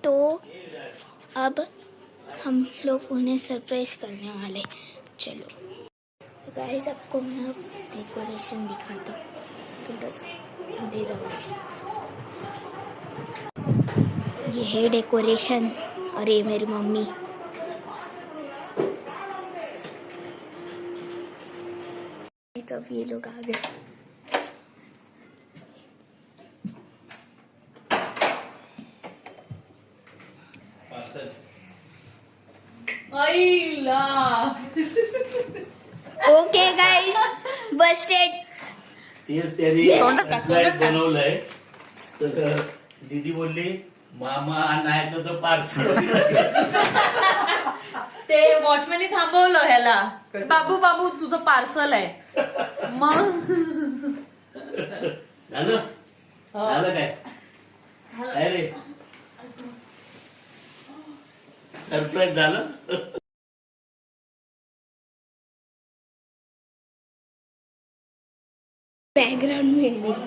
तो अब हम लोग उन्हें सरप्राइज करने वाले। चलो गाइस, आपको मैं अब डेकोरेशन दिखाता हूँ। थोड़ा सा अंधेरा हो गया। ये है डेकोरेशन और ये मेरी मम्मी। तो अब ये लोग आ गए। Okay guys, Busted. तेच त्यांनी बनवलंय तर दीदी बोलली मामा नाही तर पार्सल ते वॉचमॅनने थांबवलं ह्याला, बाबू बाबू तुझं पार्सल आहे. मग झालं झालं काय रे सरप्राईज झालं. Background music.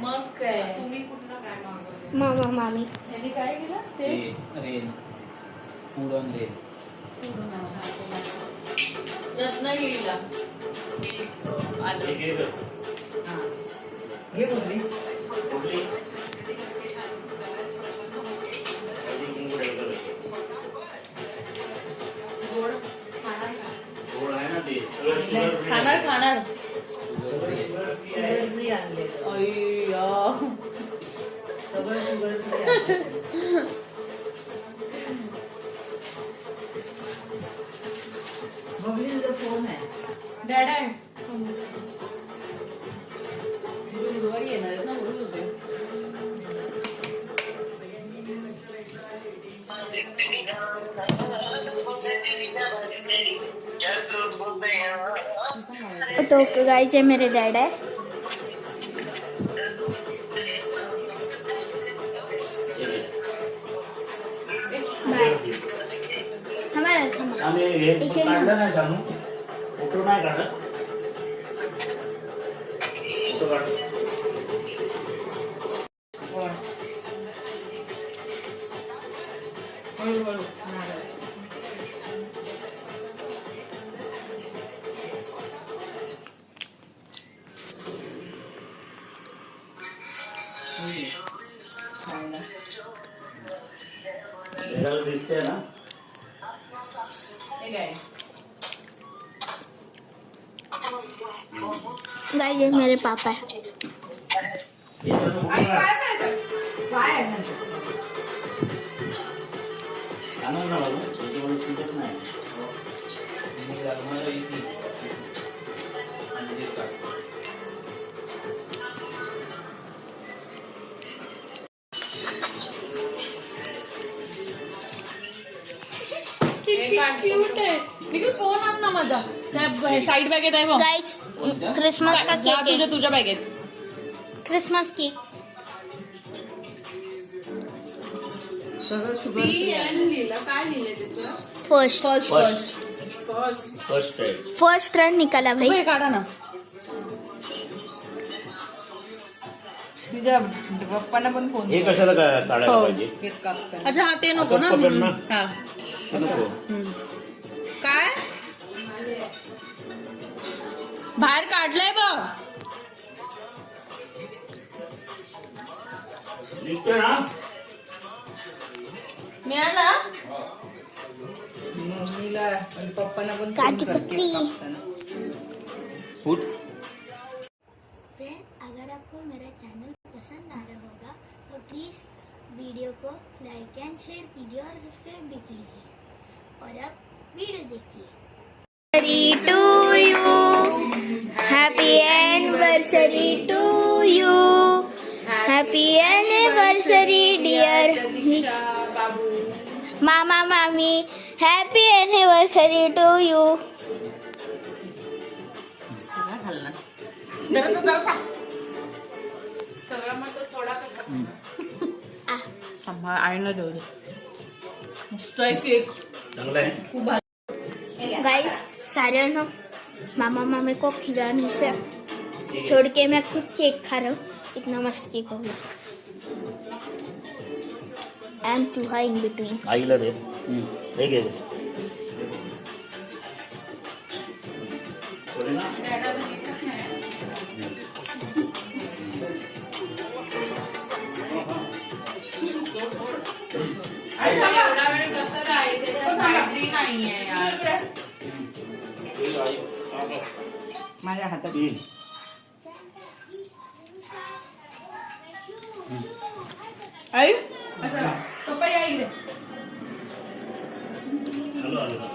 मग काय तुम्ही कुठलं काय मागवलं? मामा मामी त्यांनी काय केलं ते रेन फूड ऑन रेन रत्नागिरीला हे घे गं. हे बोलली कुठली? हळदी कुंकू ठेवलं. गोड गोड आहे ना ते सगळं sugar free आहे. खाणार Sugar free आहे. आणले. अय्या सगळं शुगर फ्री. बबलीचा फोन आहे. डॅड आहे बुधवारी येणार आहेत ना, बोलत होते. तो गाइस, ये मेरे डैड है। हमारा आम्ही हे काढलं नाही सांगू फोटो नाही काढत फोटो काढ. हळूहळू दिसते ना. गाइस, ये मेरे पापा है। आनंद ना बाबू त्याच्यामुळे शिकत नाही. क्यूट आहे. निखिल फोन आण ना माझा. त्या साईड बॅगेत आहे बघ. गाइस, क्रिसमस का जा केक है। तुझ्या बॅगेत. क्रिसमस केक सगळं शुगर लिहिलं. काय लिहिलंय त्याचं? फर्स्ट फर्स्ट आहे. फर्स्ट रन निकाला भाई। हे काढा ना. तुझ्या पप्पांना पण फोन. हे कशाला काढायला हो. पाहिजे. अच्छा हा ते नको ना. असंच पकड ना. हा नको. काय बाहेर काढलंय बघ. दिसतोय ना. मिळाला. मम्मीला आणि पप्पांना पण काजू कतली। फूट. फ्रेंड्स, अगर आपको मेरा चैनल पसंद आ रहा होगा तो प्लीज़ वीडियो को लाइक एंड शेयर कीजिए और सब्सक्राइब भी कीजिए। और अब वीडियो देखिए। To you, happy anniversary to you, happy anniversary dear mama mami, happy anniversary to you. आईना देऊ दे. मस्त आहे केक. चांगला आहे. खूप भारी. गाइस, सारे ना मामा मामी को खिलाने से छोड़ के मैं खुद केक खा रहा हूँ। इतना मस्त केक होगा। and Chuha in between. आईला दे हे घे थोडे ना एवढा वेळ कसं राहील त्याच्यात बॅटरी नाहीये यार. माझ्या हातात आई अच्छा पप्पा इकडे. हॅलो हॅलो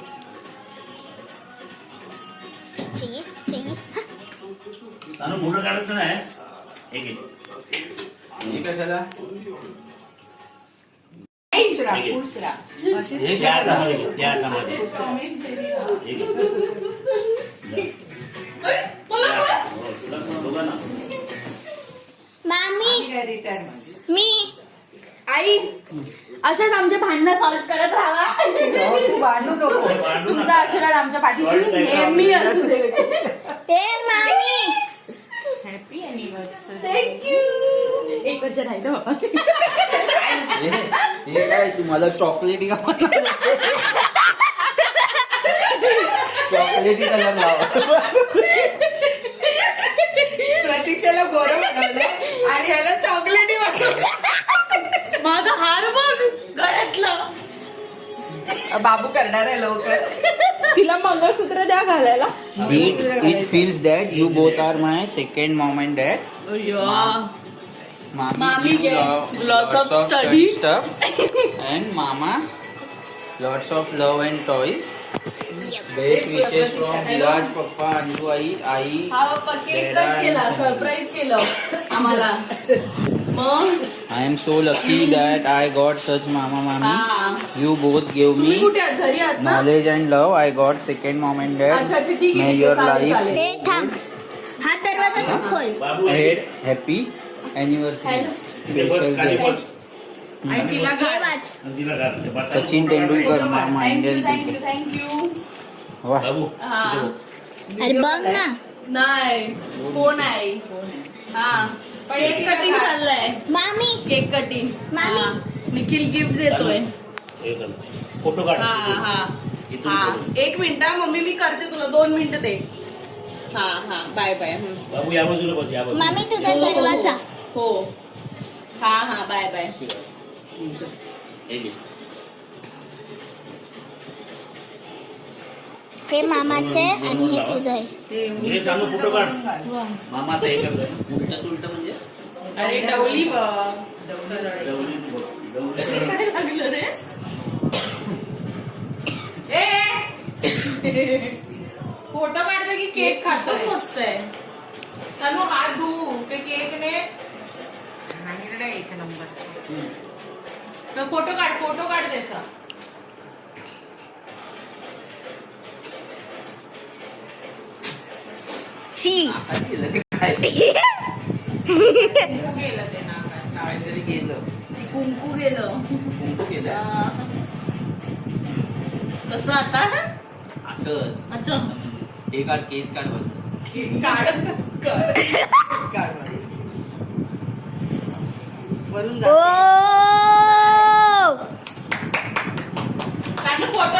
चाहिए तानू मोठं काढायचं नाही हे घे हे कशाला उशिरा उशिरा हे घ्या हातामध्ये घे त्या हातामध्ये हे घे हो, तुला ना मामी रिटर्न मी आई अशाच आमचे भांडणं सॉल्व्ह करत राहा. तू भांडू नको तुमचा आशीर्वाद आमच्या पाठीशी नेहमी असू दे. ए मामी हॅपी अॅनिव्हर्सरी. थँक्यू. एक वर्ष राहिलं बाबा. हे काय तुम्हाला चॉकलेटी का चॉकलेटी कलर लावा. प्रतीक्षाला गोरं बनवलं आणि ह्याला चॉकलेटी बनवलं. माझा हार बघ गळ्यातला. बाबू करणार आहे लवकर. तिला मंगळसूत्र द्या घालायला. It feels that you both are my second mom and dad. Mommy give gave lots of study. stuff and mama lots of love and toys. Best wishes from Viraj, Papa, Anju, आई. हा पप्पा cake cut केला, surprise केलं आम्हाला. मग I am so lucky that I got such mama, हा. mommy. You both gave तुम्ही me कुठे आहात? घरी आहात ना? knowledge and love. I got second mom and dad. अच्छा अच्छा ठीक May आहे your चालेल, life चालेल. ए थांब हा दरवाजा तू खोल. बाबू हे ahead happy anniversary. Hello. इथे बस Special खाली guest. बस आणि तिला हे घाल. वाच आणि तिला घाल ते बसायला. सचिन तेंडुलकर मामा thank you Indian thank you cricket. Thank you. वाह. बाबू हा. इथे बघ. अरे बघ ना नाही कोण आहे. हा केक कटिंग चाललंय. मामी केक कटिंग. मामी. हा. निखिल गिफ्ट देतोय. हे कर फोटो काढ हा हा इथून हा फोटो. 1 मिनिट मम्मी मी करते तुला 2 मिनिटं दे. हा हा बाय बाय. बाबू या बाजूला बस या बाजूला मामी तुझा दरवाजा. हो हा हा बाय बाय. हे घे ते मामाचे आणि हे तुझं आहे. हे चालू फोटो काढ मामा आता हे करतोय उलट सुलट म्हणजे अरे डवली बघ. डवली बघ. डवली काय लागलं रे. फोटो काढतो की केक खातो. मस्त आहे. चालू हात धू ते केकने. एक नंबर. तर फोटो काढ त्याचा. ची काय कुंकू गेलं ते नाकात. काहीतरी केलं कुंकू गेलं. कुंकू केलं कसं आता. असंच अच्छा हे काढ केस काढ बघ. काढ. वरून ओ फोटो